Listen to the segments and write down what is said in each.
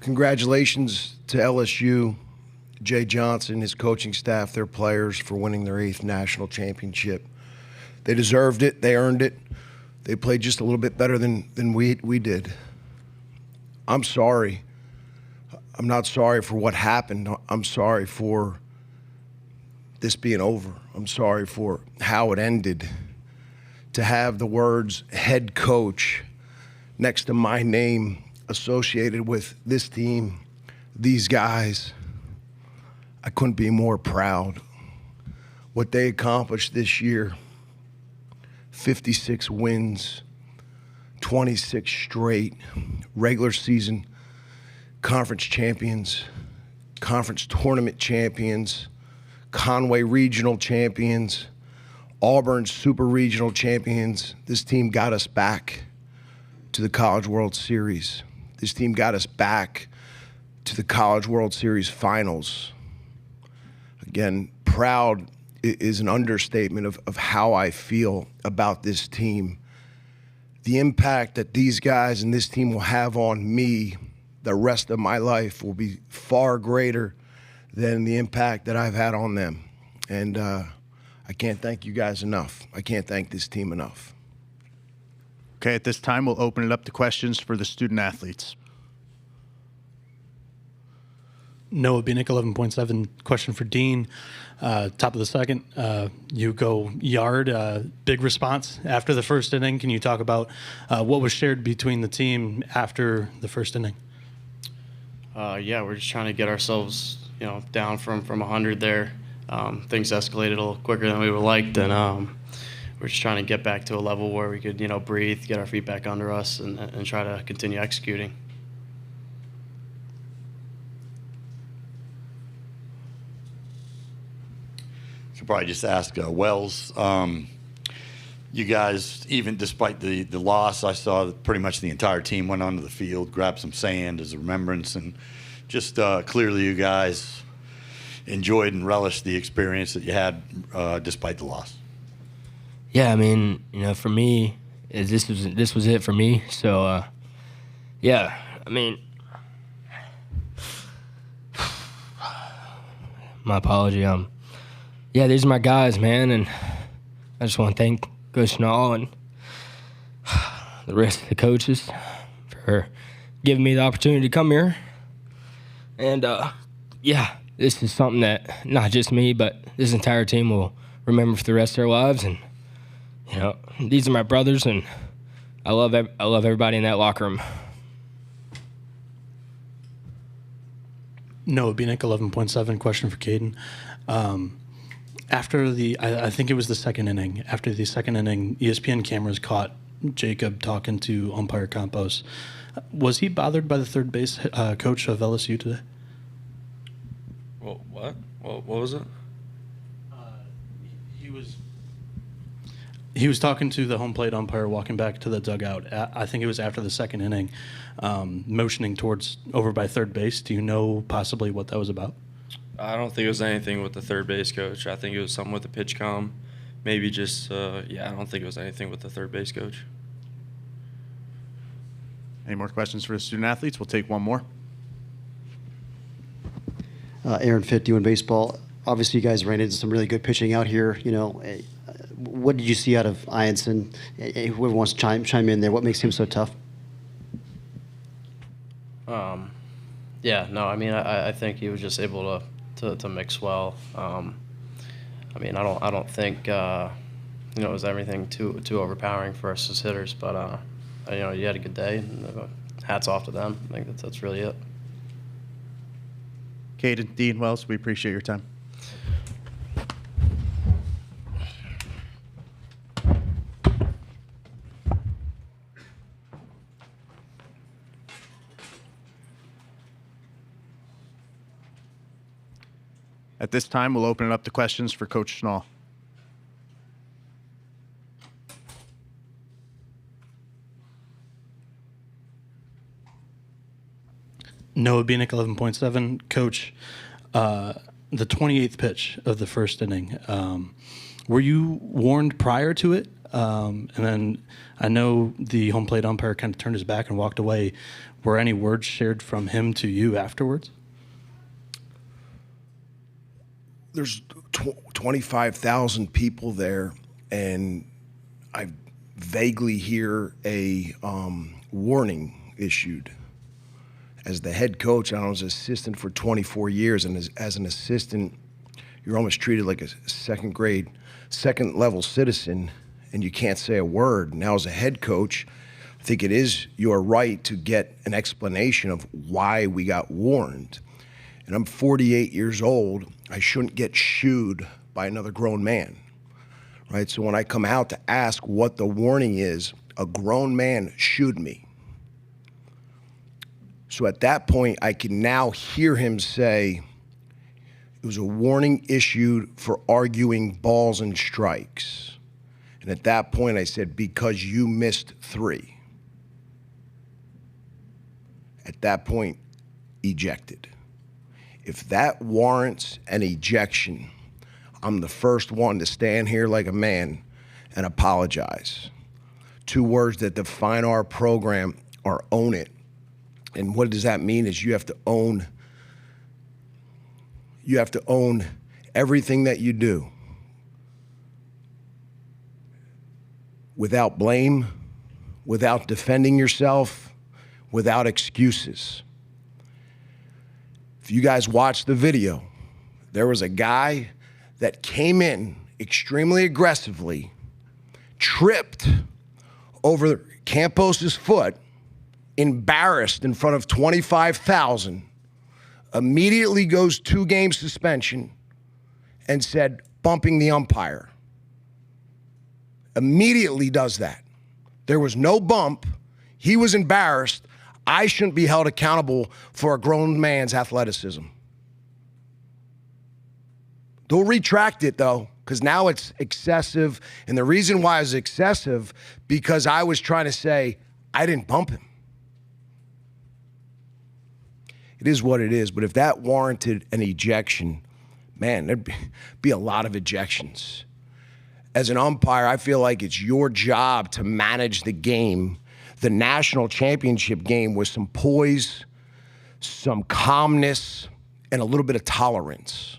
Congratulations to LSU, Jay Johnson, his coaching staff, their players for winning their 8th national championship. They deserved it. They earned it. They played just a little bit better than we did. I'm sorry. I'm not sorry for what happened. I'm sorry for this being over. I'm sorry for how it ended. To have the words head coach next to my name associated with this team, these guys, I couldn't be more proud. What they accomplished this year, 56 wins, 26 straight, regular season conference champions, conference tournament champions, Conway regional champions, Auburn super regional champions. This team got us back to the College World Series. This team got us back to the College World Series finals. Again, proud is an understatement of how I feel about this team. The impact that these guys and this team will have on me the rest of my life will be far greater than the impact that I've had on them. And I can't thank you guys enough. I can't thank this team enough. Okay, at this time, we'll open it up to questions for the student athletes. Noah Bieniek, 11.7. Question for Dean. Top of the second, you go yard. Big response after the first inning. Can you talk about what was shared between the team after the first inning? Yeah, we're just trying to get ourselves, down from 100 there. Things escalated a little quicker than we would liked, and we're just trying to get back to a level where we could, breathe, get our feet back under us, and try to continue executing. Should probably just ask Wells. You guys, even despite the loss, I saw that pretty much the entire team went onto the field, grabbed some sand as a remembrance, and just clearly you guys enjoyed and relished the experience that you had despite the loss. Yeah, I mean, for me, this was it for me. So, yeah, I mean, my apology. Yeah, these are my guys, man, and I just want to thank Coach Schnall and the rest of the coaches for giving me the opportunity to come here. And, yeah, this is something that not just me, but this entire team will remember for the rest of their lives. And, these are my brothers, and I love everybody in that locker room. Noah Bieniek, 11.7. Question for Caden. After I think it was the second inning. After the second inning, ESPN cameras caught Jacob talking to umpire Campos. Was he bothered by the third base coach of LSU today? Well, what? What was it? He was talking to the home plate umpire walking back to the dugout. I think it was after the second inning, motioning towards over by third base. Do you know possibly what that was about? I don't think it was anything with the third base coach. I think it was something with the pitch comm. Maybe just, I don't think it was anything with the third base coach. Any more questions for the student athletes? We'll take one more. Aaron Fitt doing baseball. Obviously, you guys ran into some really good pitching out here. What did you see out of Ianson? Whoever wants to chime in there, what makes him so tough? I think he was just able to mix well. I don't think it was everything too overpowering for us as hitters, but you had a good day. And, hats off to them. I think that's really it. Caden, Dean, Wells, we appreciate your time. At this time, we'll open it up to questions for Coach Schnall. Noah Bieniek, 11.7. Coach, the 28th pitch of the first inning, were you warned prior to it? And then I know the home plate umpire kind of turned his back and walked away. Were any words shared from him to you afterwards? There's 25,000 people there, and I vaguely hear a warning issued. As the head coach, I was assistant for 24 years, and as an assistant, you're almost treated like a second level citizen, and you can't say a word. Now, as a head coach, I think it is your right to get an explanation of why we got warned. And I'm 48 years old. I shouldn't get shooed by another grown man, right? So when I come out to ask what the warning is, a grown man shooed me. So at that point, I can now hear him say, it was a warning issued for arguing balls and strikes. And at that point, I said, because you missed 3. At that point, ejected. If that warrants an ejection, I'm the first one to stand here like a man and apologize. 2 words that define our program are own it. And what does that mean is you have to own everything that you do without blame, without defending yourself, without excuses. If you guys watched the video, there was a guy that came in extremely aggressively, tripped over Campos's foot, embarrassed in front of 25,000, immediately goes 2-game suspension and said, bumping the umpire. Immediately does that. There was no bump. He was embarrassed. I shouldn't be held accountable for a grown man's athleticism. They'll retract it, though, because now it's excessive. And the reason why it's excessive, because I was trying to say, I didn't bump him. It is what it is. But if that warranted an ejection, man, there'd be a lot of ejections. As an umpire, I feel like it's your job to manage the game, the national championship game, with some poise, some calmness, and a little bit of tolerance.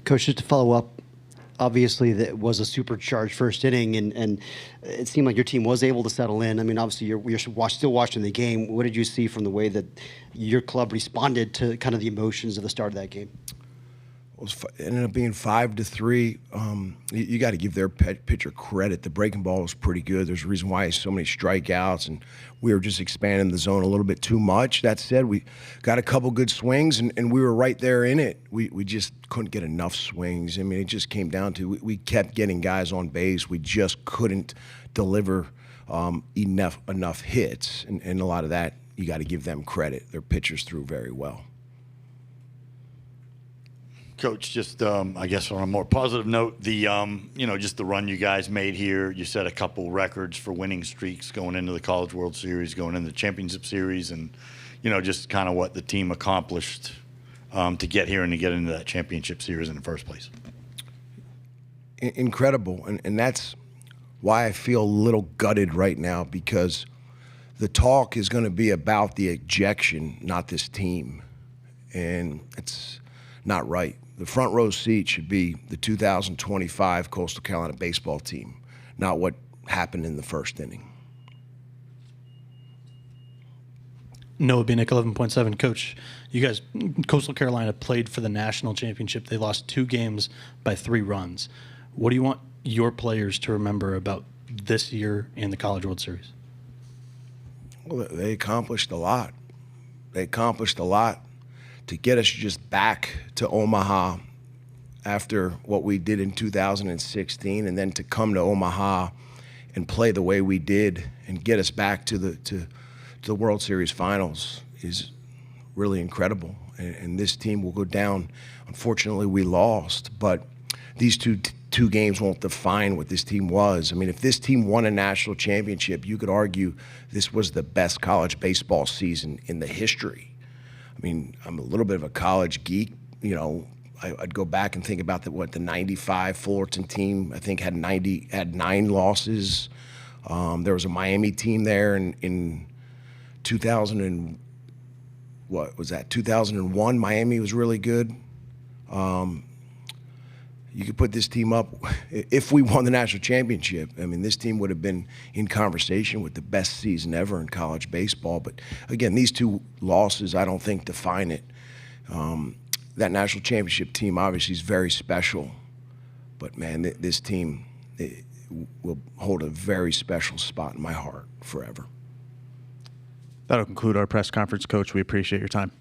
Coach, just to follow up, obviously that was a supercharged first inning, and it seemed like your team was able to settle in. I mean, obviously you're still watching the game. What did you see from the way that your club responded to kind of the emotions of the start of that game? It ended up being 5-3. You got to give their pitcher credit. The breaking ball was pretty good. There's a reason why so many strikeouts, and we were just expanding the zone a little bit too much. That said, we got a couple good swings, and we were right there in it. We just couldn't get enough swings. I mean, it just came down to we kept getting guys on base. We just couldn't deliver enough hits, and a lot of that, you got to give them credit. Their pitchers threw very well. Coach, just I guess on a more positive note, the just the run you guys made here. You set a couple records for winning streaks going into the College World Series, going into the Championship Series, and just kind of what the team accomplished to get here and to get into that Championship Series in the first place. Incredible, and that's why I feel a little gutted right now, because the talk is going to be about the ejection, not this team, and it's not right. The front row seat should be the 2025 Coastal Carolina baseball team, not what happened in the first inning. Noah Bieniek, 11.7. Coach, you guys, Coastal Carolina played for the national championship. They lost 2 games by 3 runs. What do you want your players to remember about this year and the College World Series? Well, they accomplished a lot. They accomplished a lot to get us just back to Omaha after what we did in 2016, and then to come to Omaha and play the way we did and get us back to the World Series finals is really incredible. And this team will go down. Unfortunately, we lost, but these two games won't define what this team was. I mean, if this team won a national championship, you could argue this was the best college baseball season in the history. I mean, I'm a little bit of a college geek, I'd go back and think about the 95 Fullerton team. I think had 9 losses. There was a Miami team there in 2000 and what was that? 2001. Miami was really good. You could put this team up if we won the national championship. I mean, this team would have been in conversation with the best season ever in college baseball. But again, these 2 losses, I don't think define it. That national championship team obviously is very special, but man, this team will hold a very special spot in my heart forever. That'll conclude our press conference, Coach. We appreciate your time.